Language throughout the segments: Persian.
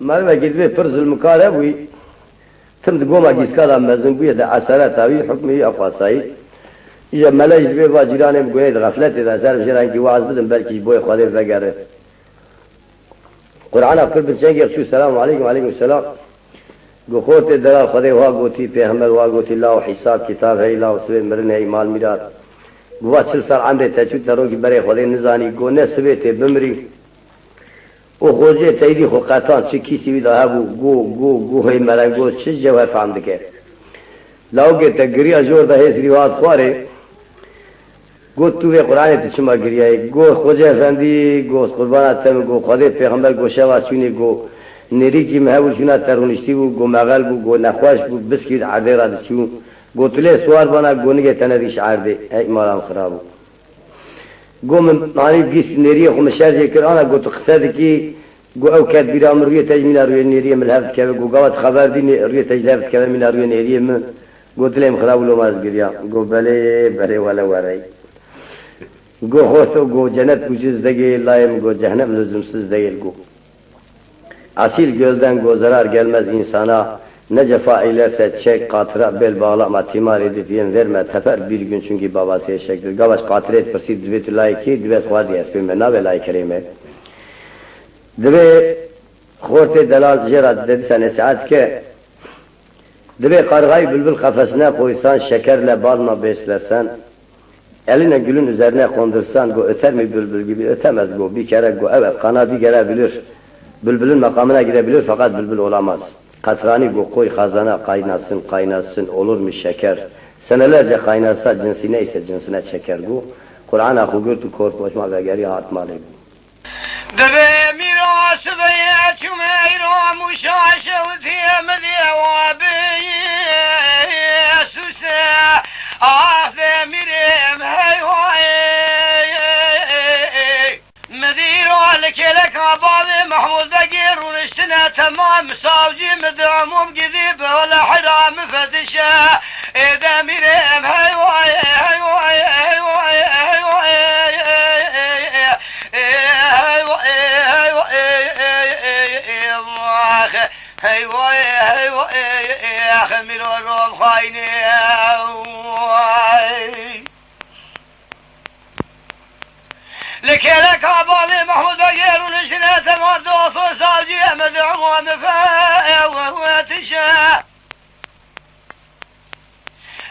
مرمه گیدوی پر ظلمکاره بوی تم دگوما گیسکادا مزن بوی ده اثرات آوی حکمی افاسایی ایجا ملای دوی واجرانه بگوینه ده غفلت ده سر بشیران که واعظ بدن بلکه بوی خواده بگره قرآن اکر بچنگی اخشو سلام علیکم علیکم السلام گو خورت دلال خواده وا گوتی پیغمبر وا گوتی الله و حساب کتاب ہے الله و سوید مرن ہے مال میراد گوه 40 سال عمره تچود ترون که برای خواده نزانی گو نه سوید بمری او خوجه تایدی خو قطان چه کسی ویدا هبو گو های مرنگوز چه جوهر فهمده که لاوگه تا گریا جور ده هیس رواد خواره گو تو به قرآن تو چما گریایی گو خوجه افندی گو قربانتم گو خواده پیغمبر گو شوا چونی گو نری کی محول شونا ترونشتی بو گو مغل بو گو نخواش بو بسکید عرده را چون گو تله سوار بنا گو نگه تندیش عرده ای مالام خرابو گو من معنی گیس نری خو مشارجه کرانه گو تو خسده کی گو او کد بیرام روی تجمیل روی نری ملحفت که گو گوات خبر دی روی تجلفت که من روی نری من گو تلیم خرابو لو ماز گریا گو بله ولا ورای گو خوستو گو cennet ucuzdagi layım go cehennem lüzumsuz değil go. Asil gözden go zarar gelmez insana. Ne cefa eylerse çek katıra bel bağlama timar edip yem verme teper bir gün çünkü babası eşektir. Gavaş katır et persi dvetü layıki dvet khwazi espime nave layıkerime. Dve khorte delal jerat dedi sen saat ke dve kargayı bülbül kafesine koysan şekerle balma beslersen eline gülün üzerine kondursan go öter mi bülbül gibi ötemez go bir kere go evet kanadı gelebilir bülbülün makamına girebilir fakat bülbül olamaz katrani go koy kazana kaynasın olur mu şeker senelerce kaynarsa cinsi neyse cinsine çeker go Kur'an akı gürtü korkmaşma ve geri hatmalı دبي ميراث بيات ميرا مشاشة وثيم ذيوابي سوسة آخذ مريم هاي مدير لك لك بابي محمود بقير ونشتنا تمام صاوجي مدعموم قذيب ولا حرام فتشة إذا مريم هاي خمير والروم خايني لك عبالي محمود بقير ونشنا تمام دوس وساجي مدعم ومفاوتشا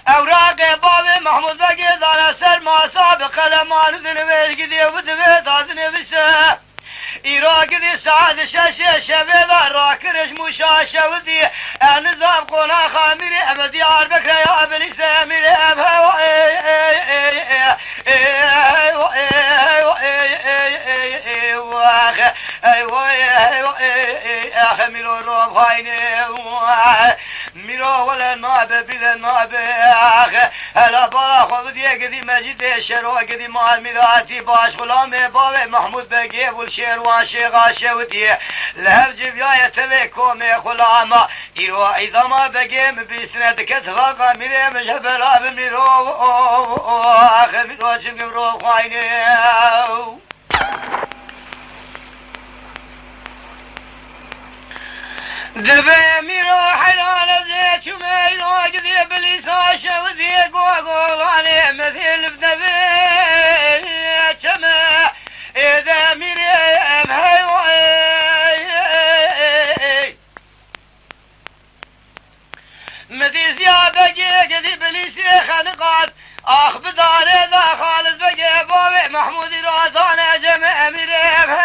اوراق بابي محمود بقير دانا سر ما سابق لمان ذنبيش قدي ودبيت عزني بسا إيراك دي سعد شاشة شبيلا راكرش مشاشة ودي نظام قونا خامري أمدي عربك يا أبلي سامري خميرو روم خايني ميرو ولا ناب بلا ناب هلا بالا خود دي قدي مجد شرو قدي مال ميراتي باش غلام بابي محمود بقي والشير واشي غاشي ودي لهب جبياية تبيكم خلاما يرو اذا ما بقي بسند كتفاقا ميري مجبلا بميرو خميرو جميرو خايني دبي ميرو حلال زيت وميرو قذي بليساشة وذي قوقو علي مثل بدبي كما إذا مريم هاي مذي زيادة قذي بليسي خلقات آخ بداري ذا خالد بقي بابي محمود رازان جمع مريم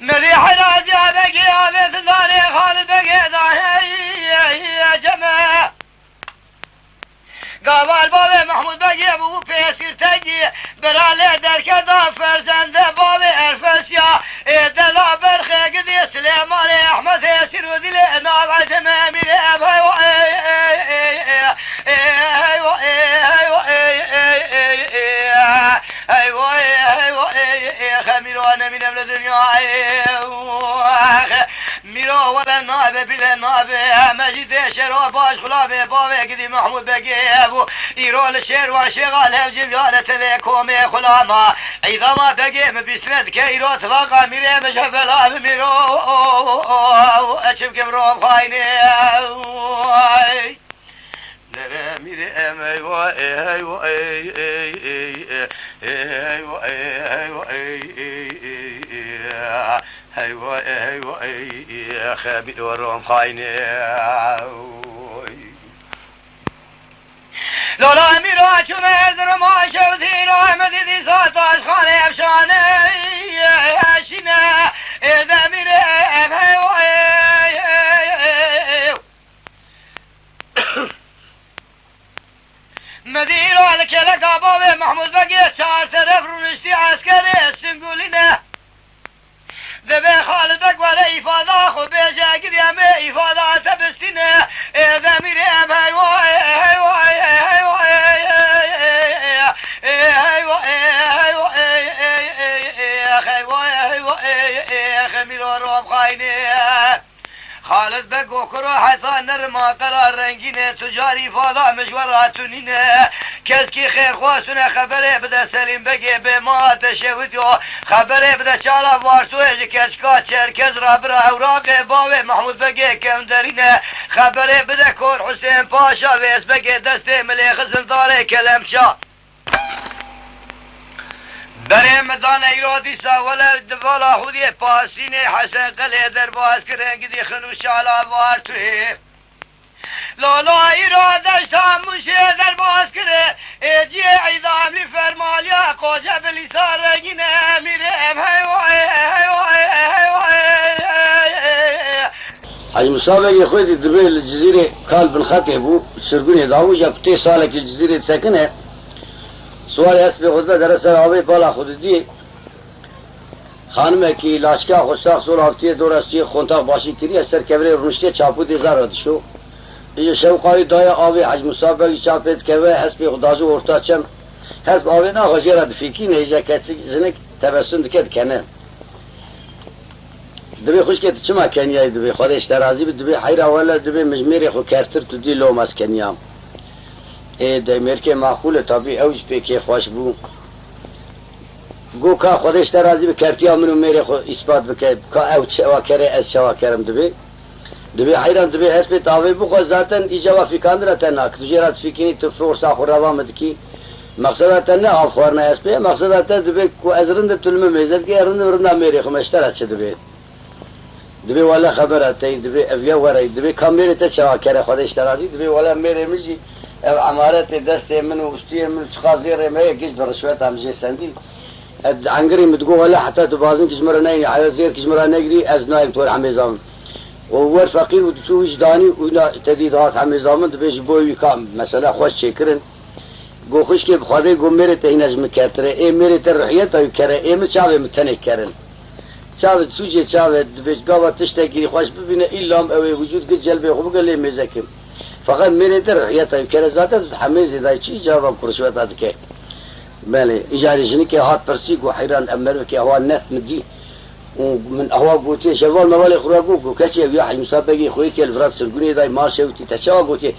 مليح نادي بقي عبيد ثاني خالد بقي يا جماعة قابل بابي محمود بقي ابو فيسير تجي برالي دركدا فرزند بابي الفسيا دلا برخي قدي سليمان احمد ياسر ودي ناب عتمامي خمير وانا من ابن الدنيا ولا نابه بلا نابه مجید شرا باش خلابه باوه گدی محمود بگه ابو ایرول شیر و شغال هفجم یالت ویکوم خلاما ایضا ما بگه مبیسند که ایرو تفاقا میره مشفل آب میرو اچم کم روم خاینه نره میره ای وای ای وای ای وای ای وای خبيل وروم خاينه لولا میرا چومه در ما شودی را مدیدی ساتاش خانه افشانه اشینه ایده میره مدیرا لکلک آباوه محمود بگه چهار طرف رونشتی عسکری سنگولینه دبه خالد بگوله ایفاده خود بیجه گریم ایفاده تبستینه ایده میریم هیوای هیوای هیوای خمیرو روم خاینه خالد بگو کرو حتی نرما قرار رنگینه تجاری فادا مجوراتونینه کس کی خیر خواستونه خبره بده سلیم بگه به ما تشویدیو خبره بده چالا وارسوه کشکا چرکز را برا اوراق باوه محمود بگه کم درینه خبره بده کور حسین پاشا ویس بگه دست ملیخ زلداره کلمشا برای مدان ایرادی ساوله والا خودی پاسینه حسن قلعه در باز کرنگی دی خنوش علا وار توی لالا ایرادش تاموشه در باز کره ایجی عیدامی فرمالیا قوجه بلیسا رگینه میره حاج مصابه خودی دبی الجزیره کال بالخطه بو سرگونه داوجه پتی ساله که الجزیره سکنه سوال اسب خطبه در سر آبی بالا خودی خانمه که لاشکه خوشاق سول هفته دورستی خونتاق باشی کری سر کبره رونشتی چاپو دیزار شو ایجا شوقای دای آبی حج مصابه چاپید که اسب خدازو ارتا چم حسب آبی نا غجیره دفیکی نه ایجا کسی زنک تبسم دکت کنه دبی خوش که چما کنیای دبی خودش ترازی دبی حیر اولا دبی مجمری خو کرتر تو دی لو مس کنیام دمیر که معقول طبیعی اوج به که خوش بو گو که خودش ترازی به کرتیا منو میره خو اثبات بکه که او چوا کره از چوا کرم دبی حیران دبی اسب تاوی بو خو ذاتن ایجا فیکان راتن اک تجارت فیکنی تو فرصا خو روامد کی مقصد نه آب خورنه اسب مقصد دبی کو ازرند تلم میزد که رند میره خو مشترک چه دبی والا خبرت دبی اویا ورای دبی کامیره تا چوا کره خودش ترازی دبی والا میره میجی عمارت دست من و استی من چخازیر ما یکیش برشوت همزه سندی عنگری متقول ولا حتى تبازن كشمر ناي على زير كشمر ناقري از نايم طول حميزام وور فقير وتشويش داني ولا تديدات حميزام تبيش بوي كام مثلا خوش شكرن گو خوش که بخواده گو میره تا این از مکرتره ای میره تا روحیت های کره ای می چاوه متنه کرن چاوه سوچه چاوه بیش گاوه تشته گیری خوش ببینه ایلام اوی وجود که جلبه خوب گلی میزکم فقط میره تا روحیت های کره ذاته حمیزی دای چی جواب پرشوت هاد که بله اجارشنی که هات پرسی گو حیران امر که هوا نت مدی من هوا گوتی شوال موال خورا گو کچی یا حی مسابقه خوی که الفراد سرگونی دای ماشه و تی تچا گوتی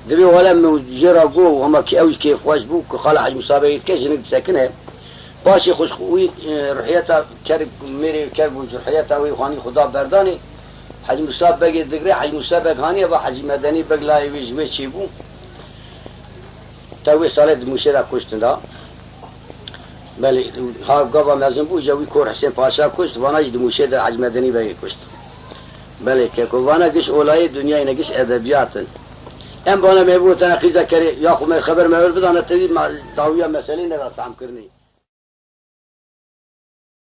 دبی ولا مجرا گو هما کی اوج کی خوش بو که خاله حی مسابقه که جنگ سکنه باشی خوش خوی روحیتا کرب میری کرب و روحیتا وی خانی خدا بردانی حی مسابقه دگره حی مسابقه هانی و حی مدنی بغلای وی جوی چی بو تا وی سال موشه کشتن دا بله ها گاوا مزن بو جوی کور حسین پاشا کشت وانا جد موشه در حج مدنی بگی کشت بله که وانا گش اولای دنیا اینگش ادبیاتن ام بانا میبود تنقیزه کری یا خو خبر میبود بدانه تدید دعویه مسئله نرسام کرنی